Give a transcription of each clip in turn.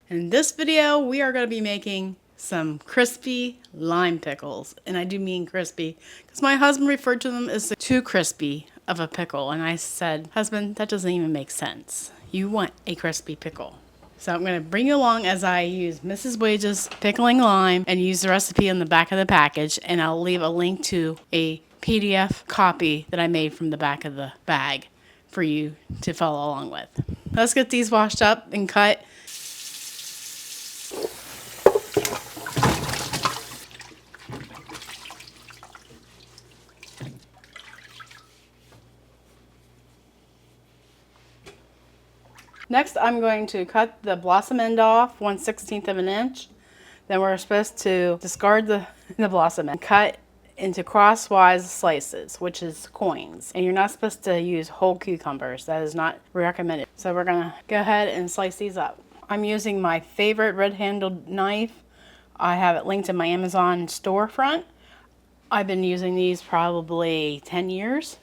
In this video, we are going to be making some crispy lime pickles. And I do mean crispy because my husband referred to them as too crispy of a pickle. And I said, husband, that doesn't even make sense. You want a crispy pickle. So I'm going to bring you along as I use Mrs. Wage's pickling lime and use the recipe on the back of the package. And I'll leave a link to a PDF copy that I made from the back of the bag for you to follow along with. Let's get these washed up and cut. Next, I'm going to cut the blossom end off 1/16 of an inch. Then we're supposed to discard the blossom end. Cut into crosswise slices, which is coins. And you're not supposed to use whole cucumbers. That is not recommended. So we're going to go ahead and slice these up. I'm using my favorite red-handled knife. I have it linked in my Amazon storefront. I've been using these probably 10 years.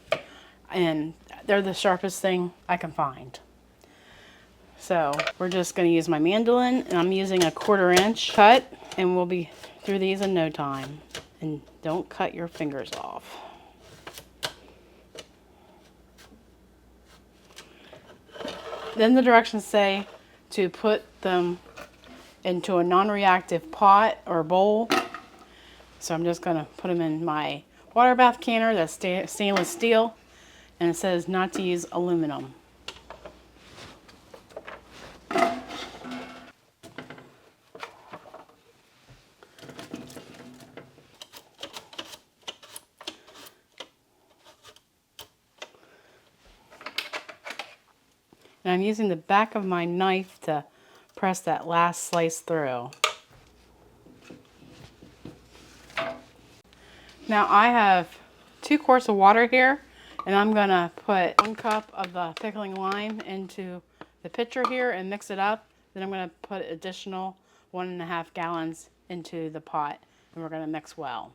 And they're the sharpest thing I can find. So we're just going to use my mandolin, and I'm using a 1/4 inch cut, and we'll be through these in no time. And don't cut your fingers off. Then the directions say to put them into a non-reactive pot or bowl. So I'm just going to put them in my water bath canner that's stainless steel, and it says not to use aluminum. And I'm using the back of my knife to press that last slice through. Now I have 2 quarts of water here, and I'm going to put 1 cup of the pickling lime into the pitcher here and mix it up. Then I'm going to put additional 1.5 gallons into the pot, and we're going to mix well.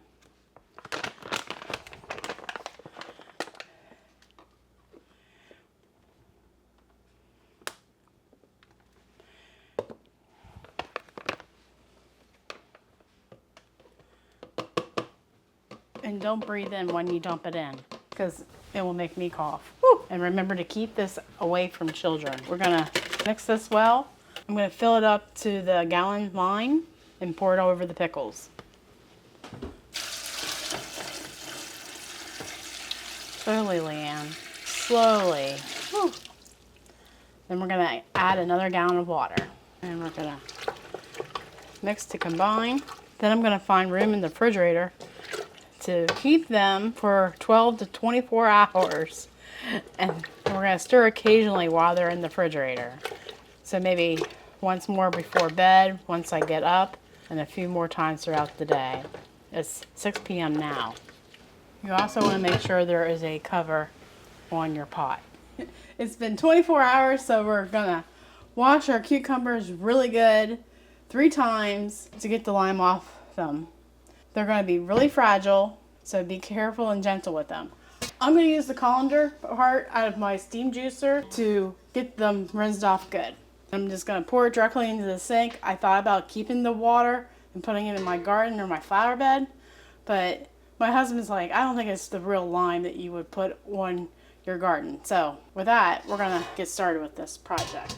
And don't breathe in when you dump it in, because it will make me cough. Woo! And remember to keep this away from children. We're going to mix this well. I'm going to fill it up to the gallon line and pour it over the pickles. Slowly, Leanne. Slowly. Woo! Then we're going to add another gallon of water. And we're going to mix to combine. Then I'm going to find room in the refrigerator to keep them for 12 to 24 hours. And we're going to stir occasionally while they're in the refrigerator. So maybe once more before bed, once I get up, and a few more times throughout the day. It's 6 p.m. now. You also want to make sure there is a cover on your pot. It's been 24 hours, so we're going to wash our cucumbers really good 3 times to get the lime off them. They're going to be really fragile, so be careful and gentle with them. I'm going to use the colander part out of my steam juicer to get them rinsed off good. I'm just going to pour it directly into the sink. I thought about keeping the water and putting it in my garden or my flower bed, but my husband's like, I don't think it's the real lime that you would put on your garden. So with that, we're going to get started with this project.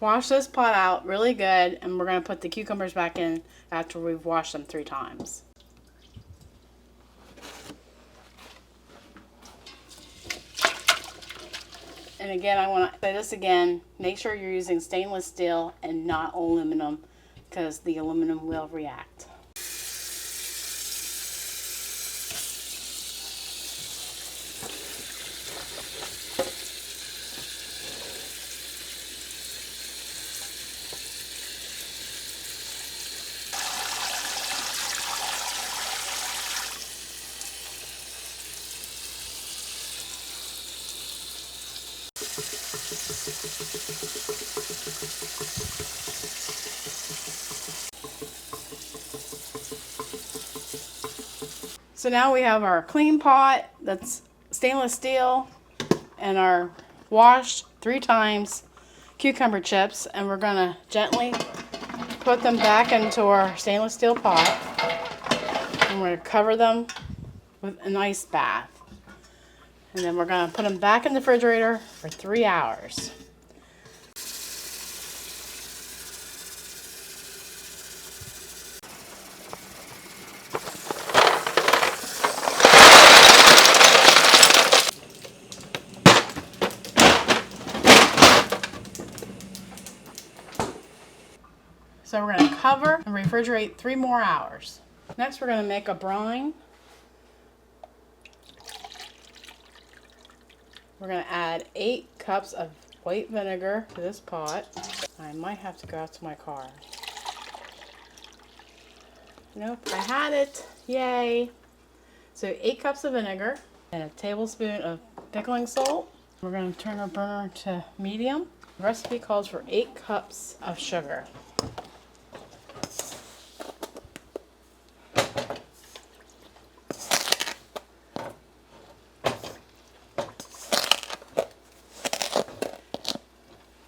Wash this pot out really good, and we're going to put the cucumbers back in after we've washed them 3 times. And again, I want to say this again, make sure you're using stainless steel and not aluminum, because the aluminum will react. So now we have our clean pot that's stainless steel and our washed 3 times cucumber chips, and we're gonna gently put them back into our stainless steel pot, and we're gonna cover them with an ice bath. And then we're gonna put them back in the refrigerator for 3 hours. So we're going to cover and refrigerate 3 more hours. Next we're going to make a brine. We're going to add 8 cups of white vinegar to this pot. I might have to go out to my car. Nope, I had it. Yay! So 8 cups of vinegar and a tablespoon of pickling salt. We're going to turn our burner to medium. The recipe calls for 8 cups of sugar.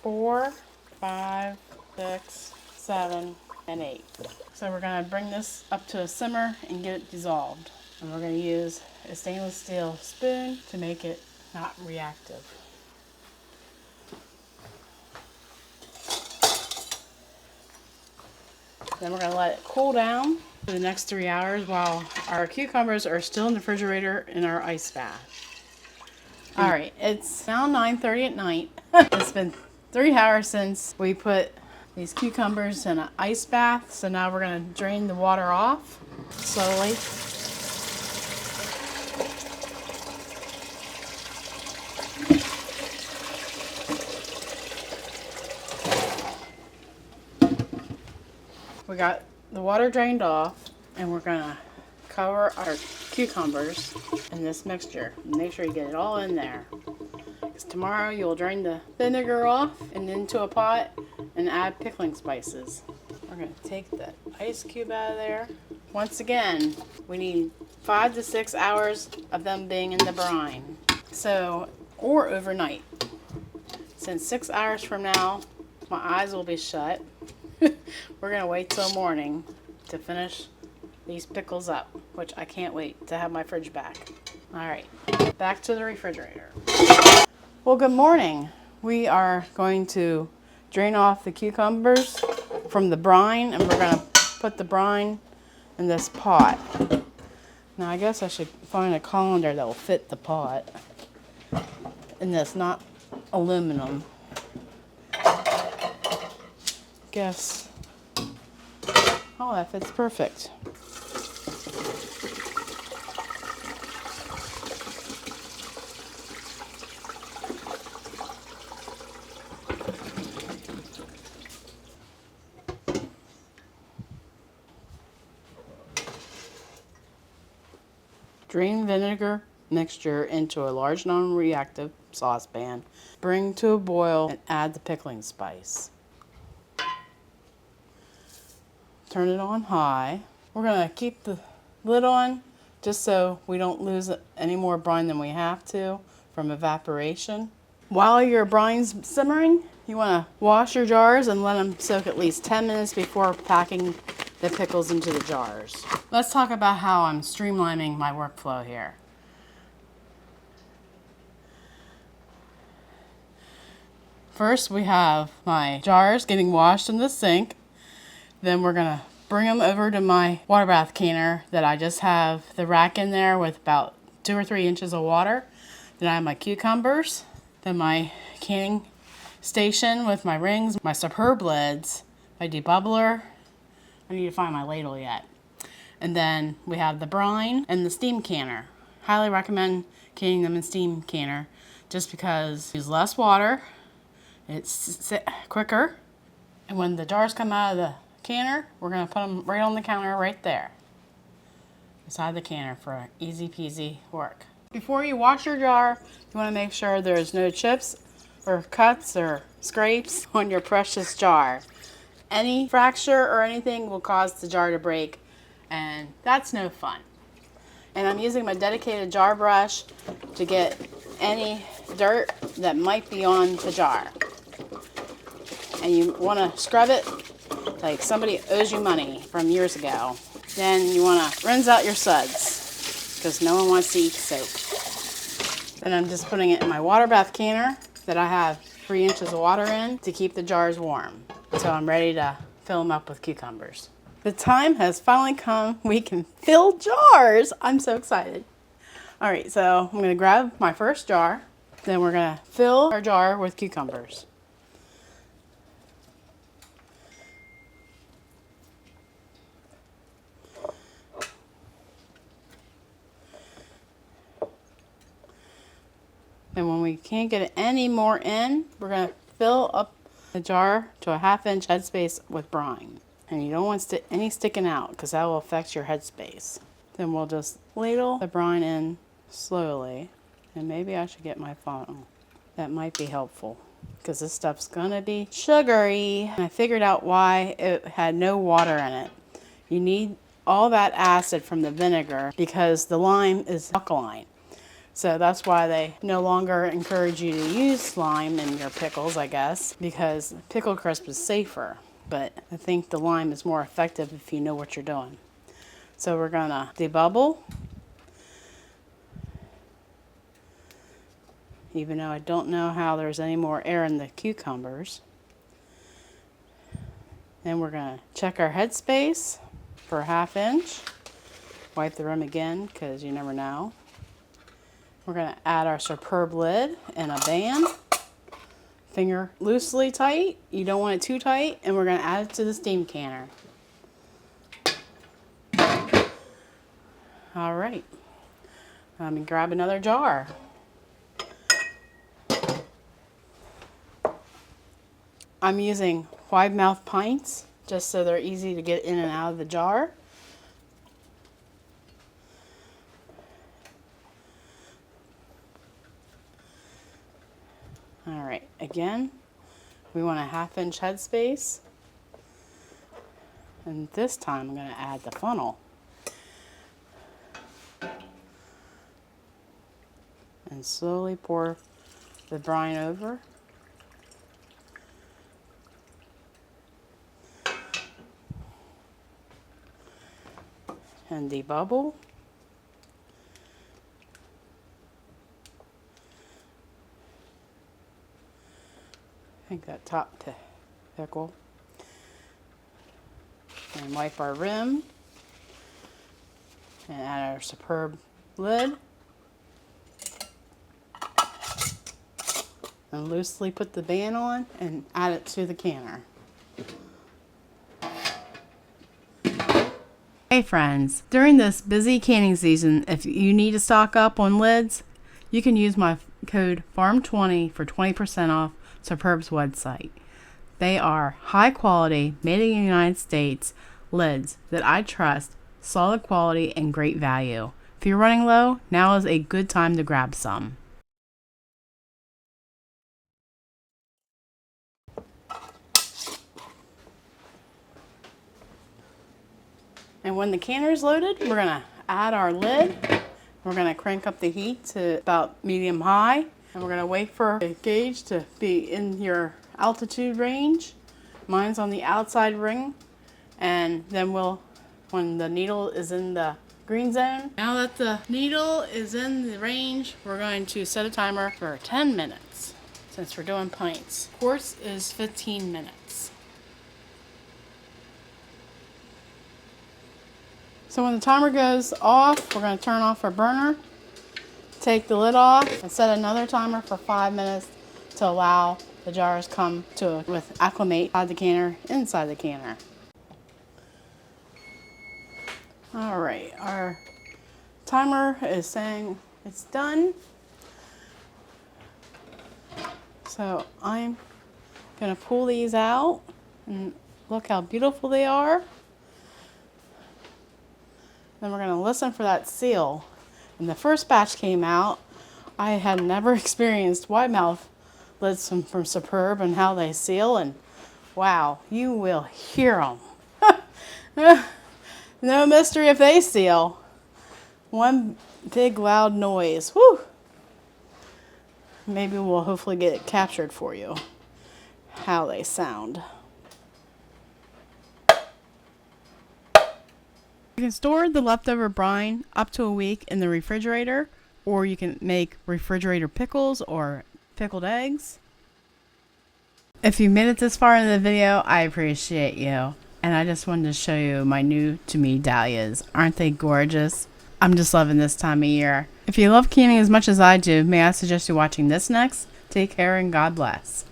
Four, 5, 6, 7, and 8. So we're going to bring this up to a simmer and get it dissolved. And we're going to use a stainless steel spoon to make it not reactive. Then we're going to let it cool down for the next 3 hours while our cucumbers are still in the refrigerator in our ice bath. Alright, it's now 9:30 at night. It's been 3 hours since we put these cucumbers in an ice bath, so now we're going to drain the water off slowly. We got the water drained off, and we're going to cover our cucumbers in this mixture. Make sure you get it all in there. Tomorrow you'll drain the vinegar off and into a pot and add pickling spices. We're going to take the ice cube out of there. Once again, we need 5 to 6 hours of them being in the brine. So, or overnight. Since 6 hours from now, my eyes will be shut. We're going to wait till morning to finish these pickles up, which I can't wait to have my fridge back. Alright, back to the refrigerator. Well, good morning. We are going to drain off the cucumbers from the brine, and we're going to put the brine in this pot. Now, I guess I should find a colander that will fit the pot. And that's not aluminum. Guess. Oh, that fits perfect. Drain vinegar mixture into a large non-reactive saucepan. Bring to a boil and add the pickling spice. Turn it on high. We're going to keep the lid on just so we don't lose any more brine than we have to from evaporation. While your brine's simmering, you want to wash your jars and let them soak at least 10 minutes before packing the pickles into the jars. Let's talk about how I'm streamlining my workflow here. First, we have my jars getting washed in the sink. Then we're gonna bring them over to my water bath canner that I just have the rack in there with about 2 or 3 inches of water. Then I have my cucumbers, then my canning station with my rings, my superb lids, my debubbler. I need to find my ladle yet. And then we have the brine and the steam canner. Highly recommend canning them in steam canner just because use less water, it's quicker, and when the jars come out of the canner, we're going to put them right on the counter right there beside the canner for easy peasy work. Before you wash your jar, you want to make sure there's no chips or cuts or scrapes on your precious jar. Any fracture or anything will cause the jar to break, and that's no fun. And I'm using my dedicated jar brush to get any dirt that might be on the jar. And you want to scrub it like somebody owes you money from years ago. Then you want to rinse out your suds because no one wants to eat soap. Then I'm just putting it in my water bath canner that I have 3 inches of water in to keep the jars warm. So I'm ready to fill them up with cucumbers. The time has finally come. We can fill jars. I'm so excited. All right, so I'm gonna grab my first jar. Then we're gonna fill our jar with cucumbers. And when we can't get any more in, we're gonna fill up the jar to a 1/2 inch headspace with brine. And you don't want any sticking out because that will affect your headspace. Then we'll just ladle the brine in slowly. And maybe I should get my funnel. That might be helpful because this stuff's gonna be sugary. And I figured out why it had no water in it. You need all that acid from the vinegar because the lime is alkaline. So that's why they no longer encourage you to use lime in your pickles, I guess, because pickle crisp is safer. But I think the lime is more effective if you know what you're doing. So we're gonna debubble. Even though I don't know how there's any more air in the cucumbers. Then we're gonna check our headspace for a 1/2 inch. Wipe the rim again because you never know. We're gonna add our superb lid and a band. Finger loosely tight, you don't want it too tight, and we're gonna add it to the steam canner. All right, let me grab another jar. I'm using wide mouth pints just so they're easy to get in and out of the jar. All right, again, we want a 1/2 inch headspace. And this time I'm gonna add the funnel. And slowly pour the brine over. And debubble. I think that top to pickle. And wipe our rim. And add our superb lid. And loosely put the band on and add it to the canner. Hey friends, during this busy canning season, if you need to stock up on lids, you can use my code FARM20 for 20% off Superb's website. They are high quality, made in the United States lids that I trust, solid quality and great value. If you're running low, now is a good time to grab some. And when the canner is loaded, we're gonna add our lid. We're gonna crank up the heat to about medium high. And we're gonna wait for the gauge to be in your altitude range. Mine's on the outside ring. And then when the needle is in the green zone. Now that the needle is in the range, we're going to set a timer for 10 minutes since we're doing pints. Quarts is 15 minutes. So when the timer goes off, we're going to turn off our burner, take the lid off, and set another timer for 5 minutes to allow the jars come to with acclimate outside the canner, inside the canner. All right, our timer is saying it's done. So I'm going to pull these out and look how beautiful they are. Then we're going to listen for that seal. When the first batch came out, I had never experienced wide mouth lids from Superb and how they seal, and wow, you will hear them. No mystery if they seal. One big loud noise. Woo! Maybe we'll hopefully get it captured for you, how they sound. You can store the leftover brine up to a week in the refrigerator, or you can make refrigerator pickles or pickled eggs. If you made it this far in the video, I appreciate you. And I just wanted to show you my new to me dahlias. Aren't they gorgeous? I'm just loving this time of year. If you love canning as much as I do, may I suggest you watching this next? Take care and God bless.